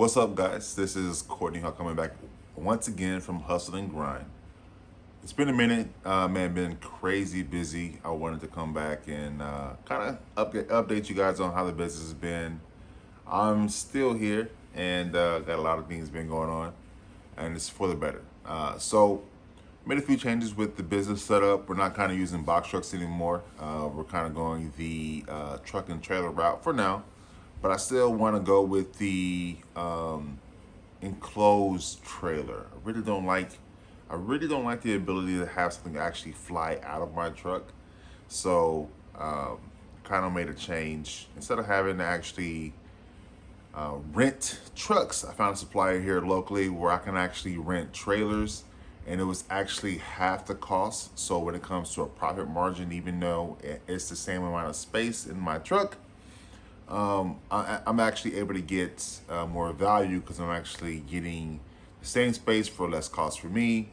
What's up, guys? This is Courtney Huck coming back once again from Hustle and Grind. It's been a minute, man. Been crazy busy. I wanted to come back and kind of update you guys on how the business has been. I'm still here and got a lot of things been going on, and it's for the better. So made a few changes with the business setup. We're not kind of using box trucks anymore. We're kind of going the truck and trailer route for now, but I still want to go with the enclosed trailer. I really don't like the ability to have something actually fly out of my truck. So kind of made a change. Instead of having to actually rent trucks, I found a supplier here locally where I can actually rent trailers, and it was actually half the cost. So when it comes to a profit margin, even though it's the same amount of space in my truck, I'm actually able to get more value because I'm actually getting the same space for less cost for me,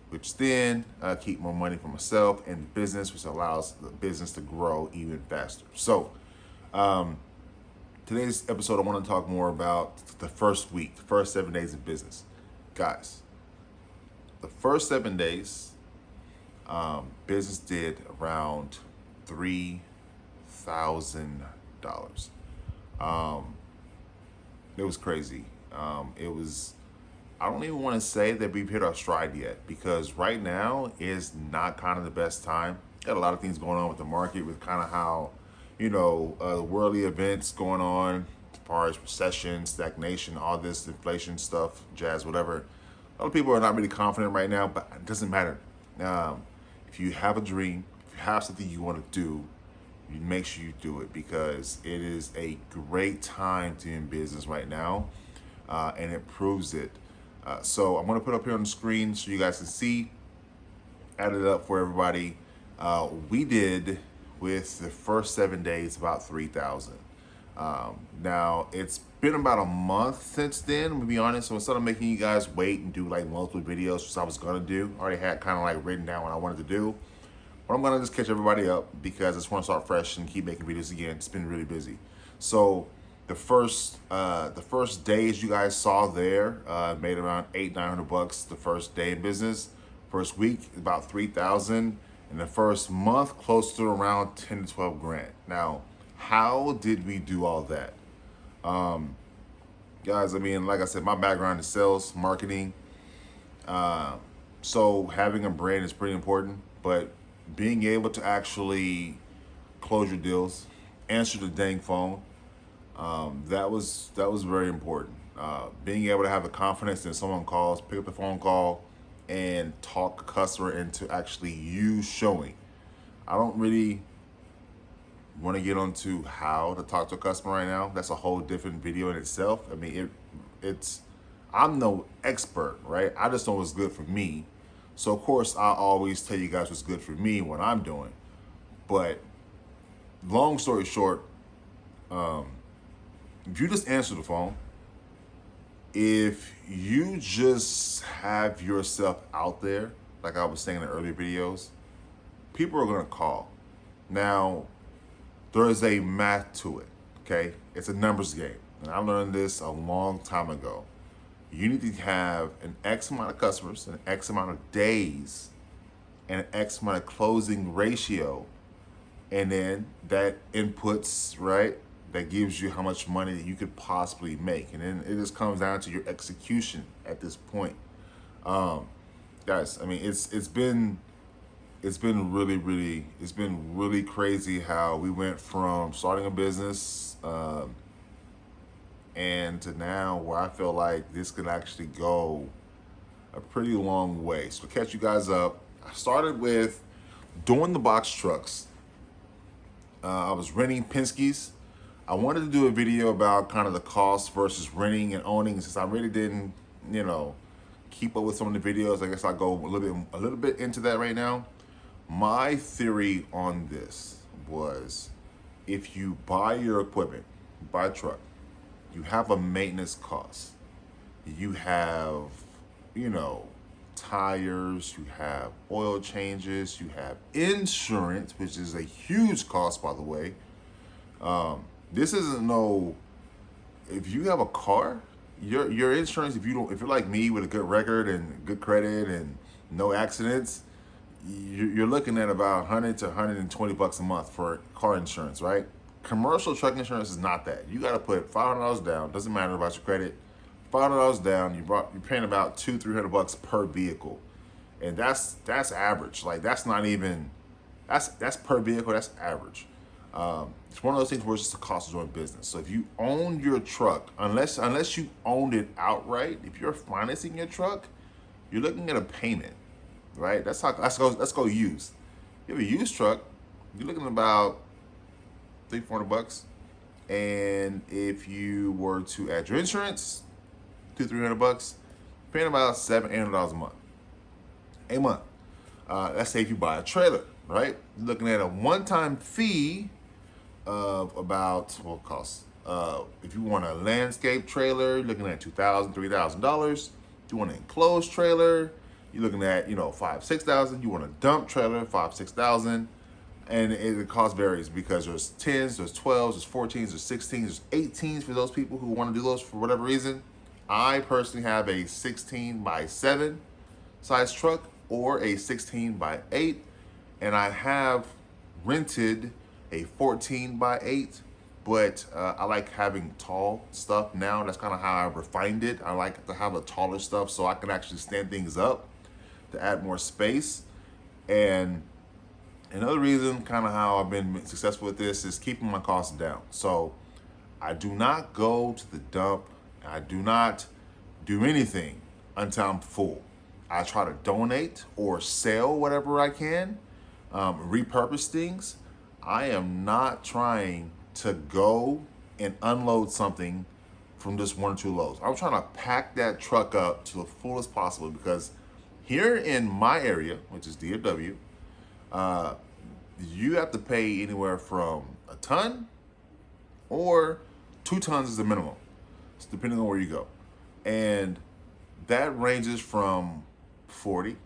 which then keep more money for myself and the business, which allows the business to grow even faster. So today's episode, I want to talk more about the first week, the first 7 days of business. Guys, the first 7 days, business did around $3,000. It was crazy. I don't even want to say that we've hit our stride yet, because right now is not kind of the best time. Got a lot of things going on with the market, with kind of how, the worldly events going on as far as recession, stagnation, all this inflation stuff, jazz, whatever. A lot of people are not really confident right now, but it doesn't matter. If you have a dream, if you have something you want to do, you make sure you do it, because it is a great time to be in business right now, and it proves it. So I'm going to put up here on the screen so you guys can see, add it up for everybody. We did, with the first 7 days, about 3,000. Now it's been about a month since then, to be honest. So instead of making you guys wait and do like multiple videos, which I was going to do, I already had kind of like written down what I wanted to do. But I'm gonna just catch everybody up, because I just want to start fresh and keep making videos again. It's been really busy. So the first days you guys saw there, made around $800-900 the first day in business. First week about 3,000, and the first month close to around 10 to 12 grand. Now, how did we do all that, guys? I mean, like I said, my background is sales, marketing. So having a brand is pretty important, but being able to actually close your deals, answer the dang phone, that was very important. Being able to have the confidence that someone calls, pick up the phone call, and talk a customer into actually you showing. I don't really want to get onto how to talk to a customer right now. That's a whole different video in itself. I mean, I'm no expert, right? I just know what's good for me. So of course, I always tell you guys what's good for me, what I'm doing. But long story short, if you just answer the phone, if you just have yourself out there, like I was saying in the earlier videos, people are gonna call. Now, there is a math to it, okay? It's a numbers game. And I learned this a long time ago. You need to have an X amount of customers, an X amount of days, and an X amount of closing ratio. And then that inputs, right? That gives you how much money that you could possibly make. And then it just comes down to your execution at this point. Guys, I mean, it's been really crazy how we went from starting a business, and to now where I feel like this could actually go a pretty long way. So to catch you guys up, I started with doing the box trucks. I was renting Penske's. I wanted to do a video about kind of the cost versus renting and owning, since I really didn't, keep up with some of the videos. I guess I'll go a little bit into that right now. My theory on this was, if you buy your equipment, buy a truck, you have a maintenance cost. You have, tires, you have oil changes, you have insurance, which is a huge cost, by the way. This isn't if you have a car, your insurance, if you're like me with a good record and good credit and no accidents, you're looking at about 100 to 120 bucks a month for car insurance, right? Commercial truck insurance is not that. You got to put $500 down. Doesn't matter about your credit. $500 down. You're paying about 200-300 bucks per vehicle, and that's average. Like that's not even that's per vehicle. That's average. It's one of those things where it's just a cost of doing business. So if you own your truck, unless you owned it outright, if you're financing your truck, you're looking at a payment, right? Let's go used. You have a used truck, you're looking at about 300-400 bucks, and if you were to add your insurance, 200-300 bucks, paying about $700-800 a month. Let's say if you buy a trailer, right? You're looking at a one-time fee of about what costs. If you want a landscape trailer, you're looking at $2,000-3,000. If you want an enclosed trailer, you're looking at $5,000-6,000. You want a dump trailer, $5,000-6,000, and the cost varies because there's 10s, there's 12s, there's 14s, there's 16s, there's 18s for those people who want to do those for whatever reason. I personally have a 16x7 size truck or a 16x8, and I have rented a 14x8, but I like having tall stuff now. That's kind of how I refined it. I like to have a taller stuff so I can actually stand things up to add more space. And another reason, kind of how I've been successful with this, is keeping my costs down. So I do not go to the dump. I do not do anything until I'm full. I try to donate or sell whatever I can, repurpose things. I am not trying to go and unload something from just 1 or 2 loads. I'm trying to pack that truck up to the fullest possible, because here in my area, which is DFW, you have to pay anywhere from a ton or 2 tons is the minimum. It's depending on where you go. And that ranges from $40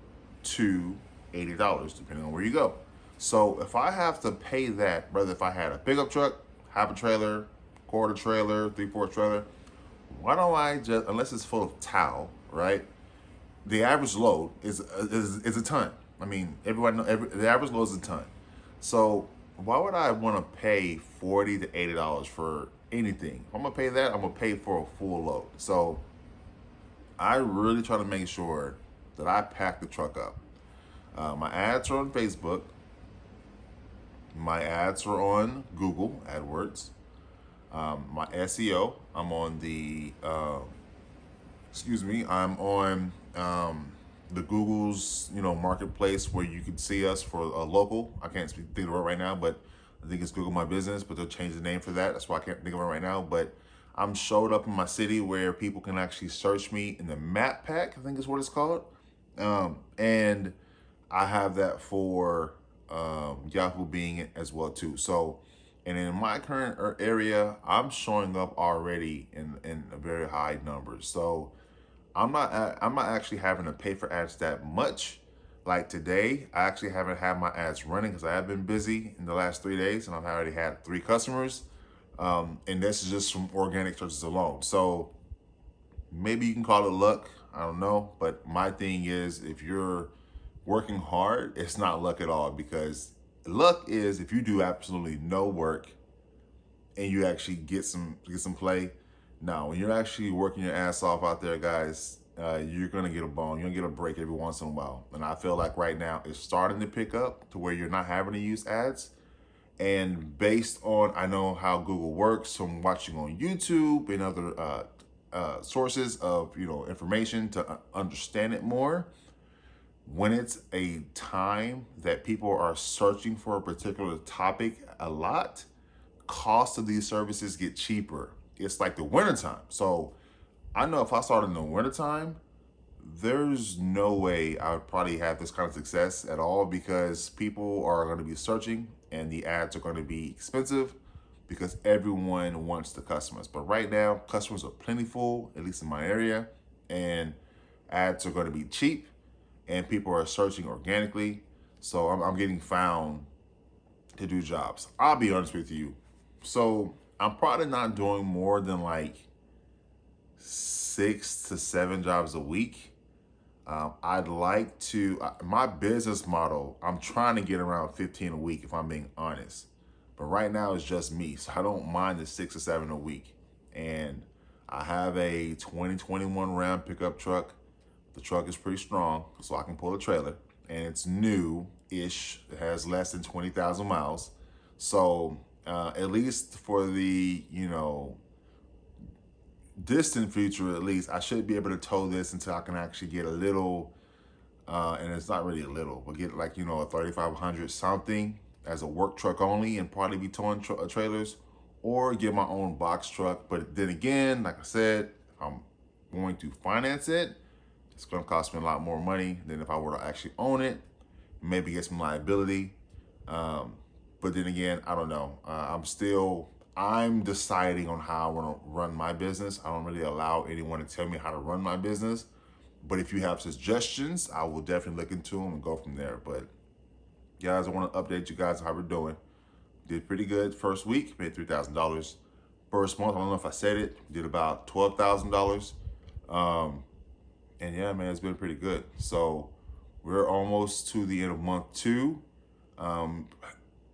to $80, depending on where you go. So if I have to pay that, whether if I had a pickup truck, half a trailer, quarter trailer, 3/4 trailer, why don't I just, unless it's full of towel, right? The average load is a ton. I mean, the average load is a ton. So why would I want to pay $40 to $80 for anything? If I'm gonna pay that, I'm gonna pay for a full load. So I really try to make sure that I pack the truck up. My ads are on Facebook. My ads are on Google AdWords. My SEO, I'm on I'm on the Google's marketplace, where you can see us for a local. I can't think of it right now, but I think it's Google My Business, but they'll change the name for that. That's why I can't think of it right now. But I'm showed up in my city where people can actually search me in the map pack, I think is what it's called. And I have that for Yahoo Bing as well too. So, and in my current area, I'm showing up already in a very high numbers. So I'm not actually having to pay for ads that much. Like today, I actually haven't had my ads running because I have been busy in the last 3 days, and I've already had 3 customers. And this is just from organic searches alone. So maybe you can call it luck. I don't know. But my thing is, if you're working hard, it's not luck at all, because luck is if you do absolutely no work and you actually get some play. Now, when you're actually working your ass off out there, guys, you're gonna get a bone. You're gonna get a break every once in a while. And I feel like right now it's starting to pick up to where you're not having to use ads. And based on, I know how Google works from watching on YouTube and other sources of information to understand it more. When it's a time that people are searching for a particular topic a lot, cost of these services get cheaper. It's like the wintertime. So I know if I started in the wintertime, there's no way I would probably have this kind of success at all, because people are going to be searching and the ads are going to be expensive because everyone wants the customers. But right now, customers are plentiful, at least in my area, and ads are going to be cheap and people are searching organically. So I'm getting found to do jobs. I'll be honest with you. So I'm probably not doing more than like 6 to 7 jobs a week. I'd like to, my business model, I'm trying to get around 15 a week if I'm being honest. But right now it's just me, so I don't mind the 6 or 7 a week. And I have a 2021 Ram pickup truck. The truck is pretty strong, so I can pull a trailer. And it's new-ish. It has less than 20,000 miles. So at least for the, distant future, at least, I should be able to tow this until I can actually get a little, and it's not really a little, but get like, a 3500 something as a work truck only and probably be towing trailers, or get my own box truck. But then again, like I said, if I'm going to finance it, it's going to cost me a lot more money than if I were to actually own it, maybe get some liability. But then again, I don't know. I'm deciding on how I want to run my business. I don't really allow anyone to tell me how to run my business. But if you have suggestions, I will definitely look into them and go from there. But guys, I want to update you guys on how we're doing. Did pretty good first week, made $3,000. First month, I don't know if I said it, did about $12,000. And yeah, man, it's been pretty good. So we're almost to the end of month 2.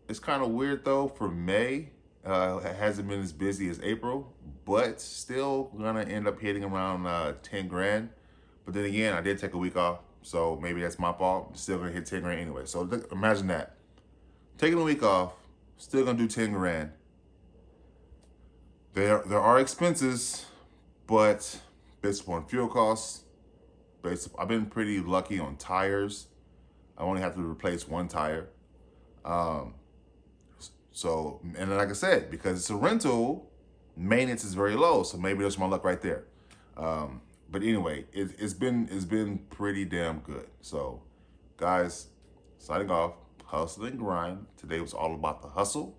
It's kind of weird though for May. It hasn't been as busy as April, but still gonna end up hitting around 10 grand. But then again, I did take a week off, so maybe that's my fault. I'm still gonna hit 10 grand anyway. So imagine that. Taking a week off, still gonna do 10 grand. There are expenses, but based upon fuel costs, I've been pretty lucky on tires. I only have to replace one tire. So, and like I said, because it's a rental, maintenance is very low. So maybe that's my luck right there. But anyway, it's been pretty damn good. So, guys, signing off, hustle and grind. Today was all about the hustle.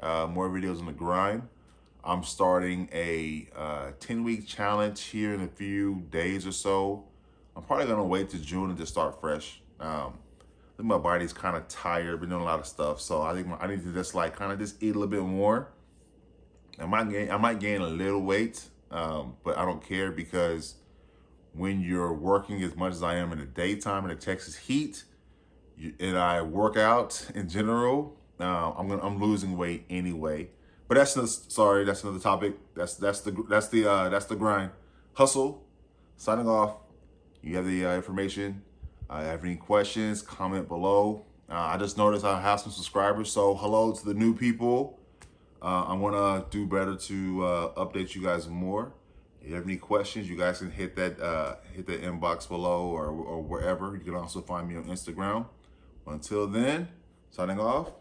More videos on the grind. I'm starting a 10-week challenge here in a few days or so. I'm probably gonna wait till June and just start fresh. I think my body's kind of tired, been doing a lot of stuff, so I think I need to just just eat a little bit more. I might gain a little weight, but I don't care, because when you're working as much as I am in the daytime in the Texas heat, and I work out in general, I'm losing weight anyway. But that's another topic. That's the grind. Hustle. Signing off. You have the information. Have any questions, comment below. I just noticed I have some subscribers, so hello to the new people. I want to do better to update you guys more. If you have any questions, you guys can hit that inbox below or wherever. You can also find me on Instagram. Until then, signing off.